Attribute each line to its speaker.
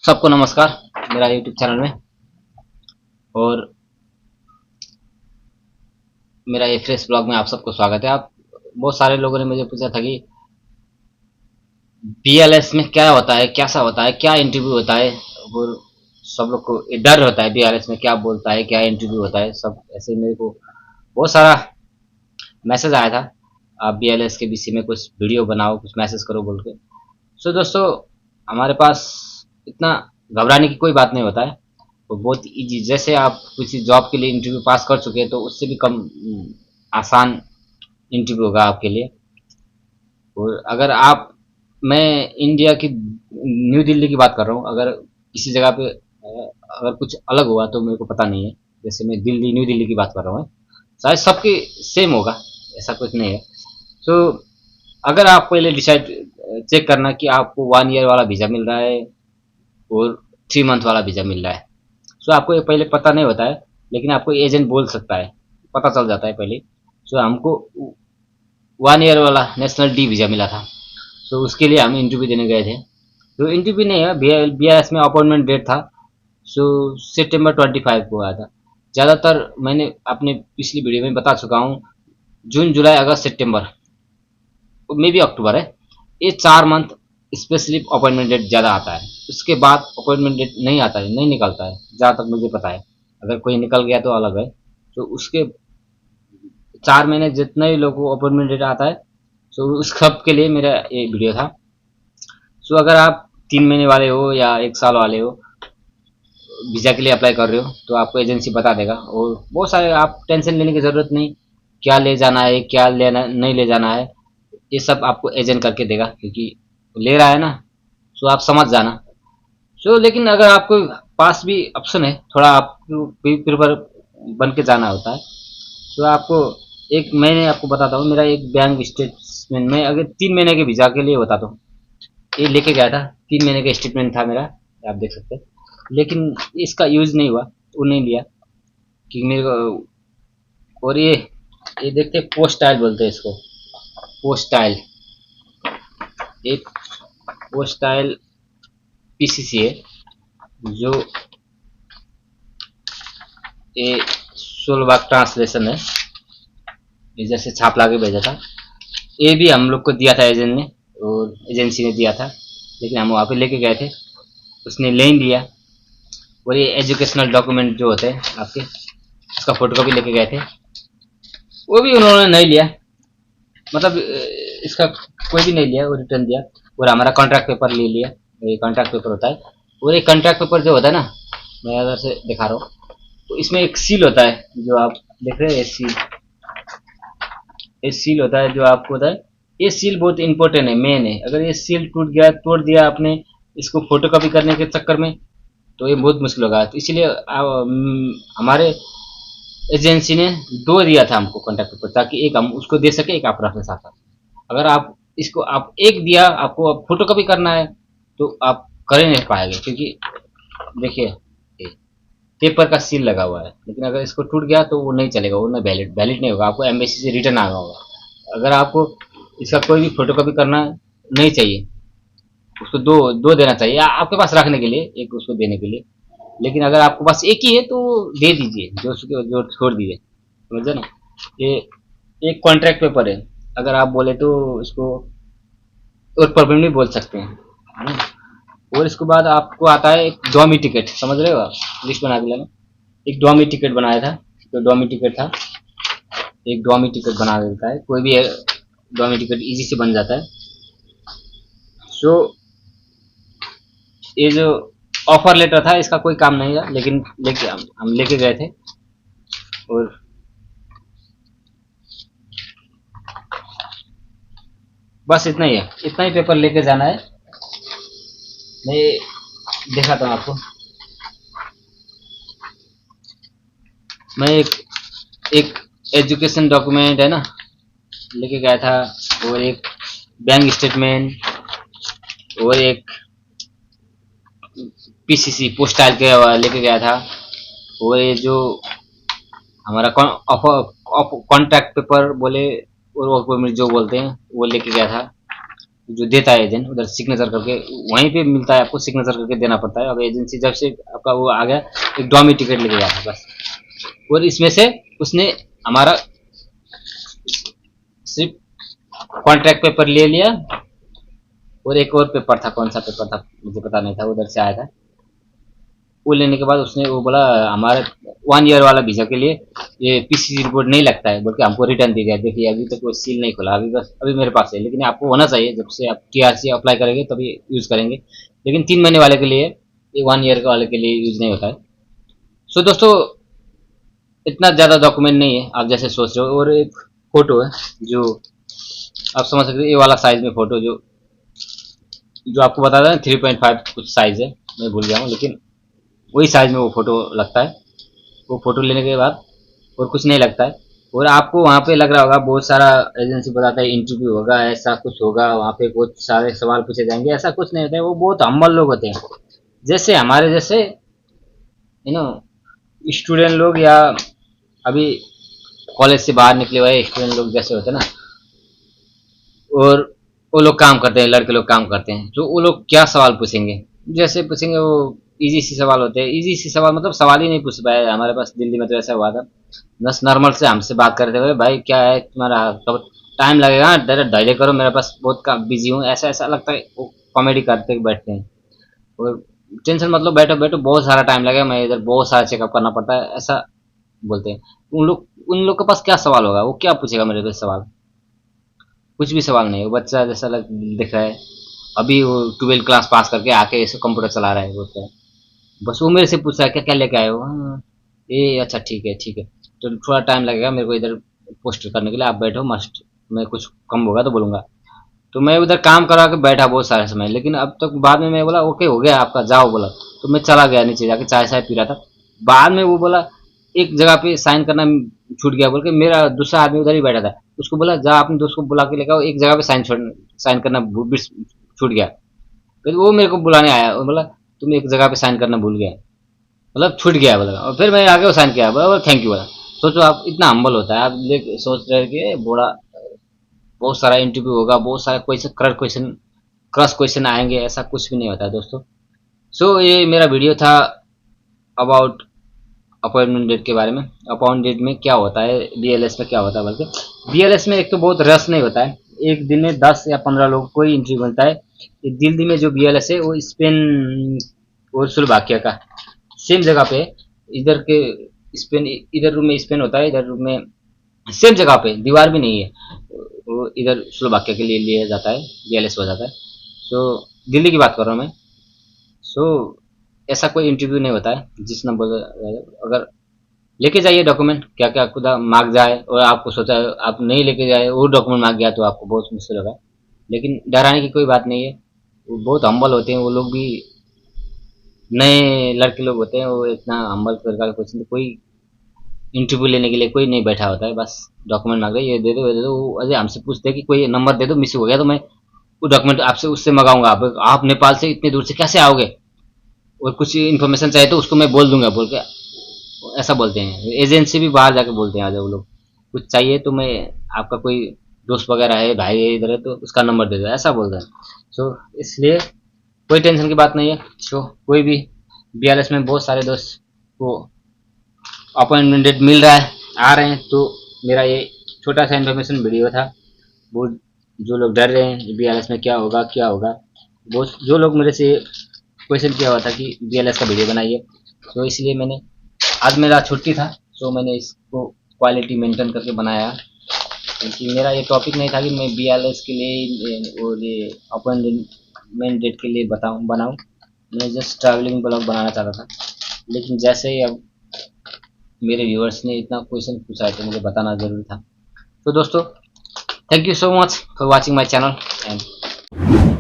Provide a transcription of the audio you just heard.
Speaker 1: सबको नमस्कार मेरा यूट्यूब चैनल में। और मेरा ये फ्रेश ब्लॉग में आप सबको स्वागत है। आप बहुत सारे लोगों ने मुझे पूछा था कि बीएलएस में क्या होता है, कैसा होता है, क्या इंटरव्यू होता है। और सब लोग को ये डर होता है बीएलएस में क्या बोलता है, क्या इंटरव्यू होता है। सब ऐसे मेरे को बहुत सारा मैसेज आया था, आप बीएलएस के विषय में कुछ वीडियो बनाओ, कुछ मैसेज करो बोल के। सो दोस्तों, हमारे पास इतना घबराने की कोई बात नहीं होता है। तो बहुत इजी, जैसे आप किसी जॉब के लिए इंटरव्यू पास कर चुके हैं तो उससे भी कम आसान इंटरव्यू होगा आपके लिए। और अगर आप, मैं इंडिया की न्यू दिल्ली की बात कर रहा हूँ। अगर किसी जगह पे अगर कुछ अलग हुआ तो मेरे को पता नहीं है। जैसे मैं दिल्ली, न्यू दिल्ली की बात कर रहा हूँ, शायद सबके सेम होगा, ऐसा कुछ नहीं है। सो अगर आप पहले डिसाइड चेक करना कि आपको 1 ईयर वाला वीज़ा मिल रहा है और 3 मंथ वाला वीज़ा मिल रहा है। सो आपको ये पहले पता नहीं होता है, लेकिन आपको एजेंट बोल सकता है, पता चल जाता है पहले। सो हमको 1 ईयर वाला नेशनल डी वीज़ा मिला था। सो उसके लिए हम इंटरव्यू देने गए थे। तो इंटरव्यू नहीं है, BIS में अपॉइंटमेंट डेट था। सो सितंबर 25 को आया था। ज़्यादातर मैंने अपने पिछली वीडियो में बता चुका हूँ, जून जुलाई अगस्त सितंबर, मे भी अक्टूबर है, ये 4 मंथ स्पेशली अपॉइंटमेंट डेट ज़्यादा आता है। उसके बाद अपॉइंटमेंट डेट नहीं आता है, नहीं निकलता है, जहाँ तक मुझे पता है। अगर कोई निकल गया तो अलग है। तो उसके 4 महीने जितना ही लोगों को अपॉइंटमेंट डेट आता है, सो उस सब के लिए मेरा ये वीडियो था। सो अगर आप 3 महीने वाले हो या 1 साल वाले हो, वीज़ा के लिए अप्लाई कर रहे हो, तो आपको एजेंसी बता देगा। और बहुत सारे, आप टेंशन लेने की ज़रूरत नहीं, क्या ले जाना है, क्या लेना नहीं ले जाना है, ये सब आपको एजेंट करके देगा, क्योंकि ले रहा है ना। सो आप समझ जाना। सो लेकिन अगर आपको पास भी ऑप्शन है, थोड़ा आपको प्रिफर बन के जाना होता है। तो आपको एक, मैंने आपको बताता हूँ, मेरा एक बैंक स्टेटमेंट में, अगर 3 महीने के वीज़ा के लिए बताता हूँ, ये लेके गया था। 3 महीने का स्टेटमेंट था मेरा, आप देख सकते हैं। लेकिन इसका यूज़ नहीं हुआ, वो नहीं लिया कि मेरे को। और ये देखते, पोस्टाइल बोलते हैं इसको, पोस्टाइल। एक पोस्टाइल PCC है, जो ये 16 ट्रांसलेशन है, ये जैसे छाप ला के भेजा था। ये भी हम लोग को दिया था एजेंट ने, और एजेंसी ने दिया था, लेकिन हम वहाँ पे लेके गए थे, उसने ले ही लिया। और ये एजुकेशनल डॉक्यूमेंट जो होते हैं आपके, उसका फोटो कॉपी लेके गए थे, वो भी उन्होंने नहीं लिया। मतलब इसका कोई भी नहीं लिया, वो रिटर्न दिया। और हमारा कॉन्ट्रैक्ट पेपर ले लिया, ये कॉन्ट्रैक्ट पेपर होता है। और ये कॉन्ट्रैक्ट पेपर जो होता है ना, मैं अगर से दिखा रहा हूँ, तो इसमें एक सील होता है, जो आप देख रहे हैं, सील, ये सील होता है जो आपको होता है। ये सील बहुत इंपॉर्टेंट है, मेन है। अगर ये सील टूट गया, तोड़ दिया आपने इसको फोटोकॉपी करने के चक्कर में, तो ये बहुत मुश्किल होगा। तो इसलिए हमारे एजेंसी ने 2 दिया था हमको कॉन्टैक्ट पेपर, ताकि एक हम उसको दे सके, एक आप रख साथ साथ। अगर आप इसको आप एक दिया, आपको फोटोकॉपी करना है, तो आप कर ही नहीं पाएंगे, क्योंकि देखिए पेपर का सील लगा हुआ है। लेकिन अगर इसको टूट गया तो वो नहीं चलेगा, वो नहीं वैलिड वैलिड नहीं होगा, आपको एम्बेसी से रिटर्न आना होगा। अगर आपको इसका कोई भी फोटोकॉपी करना नहीं चाहिए, उसको दो दो देना चाहिए, आपके पास रखने के लिए, एक उसको देने के लिए। लेकिन अगर आपके पास एक ही है तो दे दीजिए, जो छोड़ दीजिए, समझे ना। ये एक कॉन्ट्रैक्ट पेपर है, अगर आप बोले तो इसको और प्रॉब्लम भी बोल सकते हैं, है ना। और इसके बाद आपको आता है एक डॉमी टिकट, समझ रहे हो आप, लिस्ट बना के लेना। एक डॉमी टिकट बनाया था, तो डॉमी टिकट था, एक डॉमी टिकट बना देता है कोई भी, डॉमी टिकट इजी से बन जाता है। सो ये जो ऑफर लेटर था, इसका कोई काम नहीं था, लेकिन लेके हम लेके गए थे। और बस इतना ही है, इतना ही पेपर लेके जाना है। मैं दिखाता हूँ आपको। मैं एक एजुकेशन डॉक्यूमेंट है ना, लेके गया था। और एक बैंक स्टेटमेंट, और एक PCC पोस्टाइल के लेके गया था। वो ये जो हमारा कॉन्ट्रैक्ट पेपर बोले, और वर्क परमिट जो बोलते हैं, वो लेके गया था। जो देता है एजेंट उधर सिग्नेचर करके वहीं पे मिलता है, आपको सिग्नेचर करके देना पड़ता है। अब एजेंसी जब से आपका वो आ गया, एक डॉमी टिकट लेके गया था बस। और इसमें से उसने हमारा सिर्फ कॉन्ट्रैक्ट पेपर ले लिया, और एक और पेपर था, कौन सा पेपर था मुझे पता नहीं था, उधर से आया था। वो लेने के बाद उसने वो बोला हमारे 1 ईयर वाला वीजा के लिए ये पीसीसी रिपोर्ट नहीं लगता है, बोल के हमको रिटर्न दे दिया। देखिए अभी तक वो सील नहीं खुला, अभी बस अभी मेरे पास है, लेकिन आपको होना चाहिए, जब से आप टीआरसी अप्लाई करेंगे तभी यूज़ करेंगे। लेकिन 3 महीने वाले के लिए, ये 1 ईयर वाले के लिए यूज़ नहीं होता है। सो दोस्तों, इतना ज़्यादा डॉक्यूमेंट नहीं है आप जैसे सोच रहे हो। और एक फ़ोटो है जो आप समझ सकते हो, ये वाला साइज़ में फ़ोटो जो आपको बता था 3.5 कुछ साइज़ है, मैं भूल गया हूँ, लेकिन वही साइज़ में वो फ़ोटो लगता है। वो फ़ोटो लेने के बाद और कुछ नहीं लगता है। और आपको वहाँ पे लग रहा होगा बहुत सारा एजेंसी बताता है इंटरव्यू होगा, ऐसा कुछ होगा, वहाँ पे बहुत सारे सवाल पूछे जाएंगे, ऐसा कुछ नहीं होता है। वो बहुत हम्बल लोग होते हैं, जैसे हमारे जैसे स्टूडेंट लोग, या अभी कॉलेज से बाहर निकले हुए स्टूडेंट लोग जैसे होते हैं ना, और वो लोग काम करते हैं, लड़के लोग काम करते हैं, तो वो लोग क्या सवाल पूछेंगे, जैसे पूछेंगे वो इजी सी सवाल होते हैं। इजी सी सवाल मतलब सवाल ही नहीं पूछ पाए हमारे पास, दिल्ली में तो ऐसा हुआ था। बस नॉर्मल से हमसे बात करते हुए, भाई क्या है तुम्हारा, कब टाइम लगेगा, डायरेक्ट डायले करो, मेरे पास बहुत काम बिजी हूँ, ऐसा ऐसा लगता है। वो कॉमेडी करते बैठते हैं, और टेंशन मतलब बैठो बैठो बहुत सारा टाइम लगेगा, मैं इधर बहुत सारा चेकअप करना पड़ता है, ऐसा बोलते हैं। उन लोग के पास क्या सवाल होगा, वो क्या पूछेगा मेरे पे सवाल, कुछ भी सवाल नहीं। वो बच्चा जैसा दिख रहा है, अभी वो 12 क्लास पास करके आके ऐसे कंप्यूटर चला रहा है, बोलता है। बस वो मेरे से पूछ रहा है क्या क्या लेके आए हो, हाँ ये अच्छा ठीक है ठीक है, तो थोड़ा टाइम लगेगा मेरे को इधर पोस्ट करने के लिए, आप बैठो मस्ट, मैं कुछ कम होगा तो बोलूँगा। तो मैं उधर काम करा के बैठा बहुत सारे समय, लेकिन अब तक बाद में मैं बोला ओके हो गया आपका, जाओ बोला। तो मैं चला गया नीचे जाके, चाय चाय पी रहा था। बाद में वो बोला एक जगह पे साइन करना छूट गया, बोल के मेरा दूसरा आदमी उधर ही बैठा था, उसको बोला जा अपने दोस्त को बुला के लेकर आओ, एक जगह पे साइन करना छूट गया। फिर वो मेरे को बुलाने आया और बोला तुम एक जगह पे साइन करना भूल गया, मतलब छूट गया बोला। और फिर मैं आगे वो साइन किया, बोला थैंक यू बोला। सोचो आप, इतना हम्बल होता है। आप सोच रहे कि बड़ा बहुत सारा इंटरव्यू होगा, बहुत सारा क्रॉस क्वेश्चन आएंगे, ऐसा कुछ भी नहीं होता है दोस्तों। सो ये मेरा वीडियो था अबाउट अपॉइंटमेंट डेट के बारे में। अपॉइंटमेंट डेट में क्या होता है, बीएलएस में क्या होता है, बल्कि बीएलएस में एक तो बहुत रस नहीं होता है, एक दिन में 10 या 15 लोग को ही इंटरव्यू मिलता है। दिल्ली में जो बीएलएस है वो स्पेन और स्लोवाकिया का सेम जगह पे, इधर के स्पेन, इधर रूम में स्पेन होता है, इधर रूम में सेम जगह पे, दीवार भी नहीं है, वो इधर स्लोवाकिया के लिए लिया जाता है, बीएलएस हो जाता है। सो दिल्ली की बात कर रहा हूँ मैं। सो ऐसा कोई इंटरव्यू नहीं होता है जिस नंबर, अगर लेके जाइए डॉक्यूमेंट, क्या क्या खुदा मांग जाए और आपको सोचा आप नहीं लेके जाए, वो डॉक्यूमेंट मांग गया तो आपको बहुत मुश्किल होगा। लेकिन डराने की कोई बात नहीं है, वो बहुत हम्बल होते हैं वो लोग भी, नए लड़के लोग होते हैं, वो इतना हम्बल प्रकार का क्वेश्चन, कोई इंटरव्यू लेने के लिए कोई नहीं बैठा होता है, बस डॉक्यूमेंट मांग रहे ये दे दो ये दे दो। वो अजय हमसे पूछते हैं कि कोई नंबर दे दो, मिस हो गया तो मैं वो डॉक्यूमेंट आपसे उससे मंगाऊंगा, आप नेपाल से इतने दूर से कैसे आओगे, और कुछ इन्फॉर्मेशन चाहिए तो उसको मैं बोल दूंगा, बोल के ऐसा बोलते हैं। एजेंसी भी बाहर जाके बोलते हैं, आज वो लोग कुछ चाहिए तो मैं, आपका कोई दोस्त वगैरह है, भाई है इधर है तो उसका नंबर दे दो, ऐसा बोलते हैं। सो इसलिए कोई टेंशन की बात नहीं है। सो कोई भी बीआरएस में बहुत सारे दोस्त को अपॉइंटमेंट डेट मिल रहा है, आ रहे हैं, तो मेरा ये छोटा सा इन्फॉर्मेशन वीडियो था। वो जो लोग डर रहे हैं बीआरएस में क्या होगा क्या होगा, वो जो लोग मेरे से क्वेश्चन किया हुआ था कि बीएलएस का वीडियो बनाइए, तो इसलिए मैंने, आज मेरा छुट्टी था, तो मैंने इसको क्वालिटी मेंटेन करके बनाया, क्योंकि मेरा ये टॉपिक नहीं था कि मैं बीएलएस के लिए और ये अपॉइंटमेंट डेट के लिए बनाऊं। मैं जस्ट ट्रैवलिंग ब्लॉग बनाना चाहता था, लेकिन जैसे ही अब मेरे व्यूअर्स ने इतना क्वेश्चन पूछा है तो मुझे बताना ज़रूरी था। तो दोस्तों, thank you so much for watching my channel and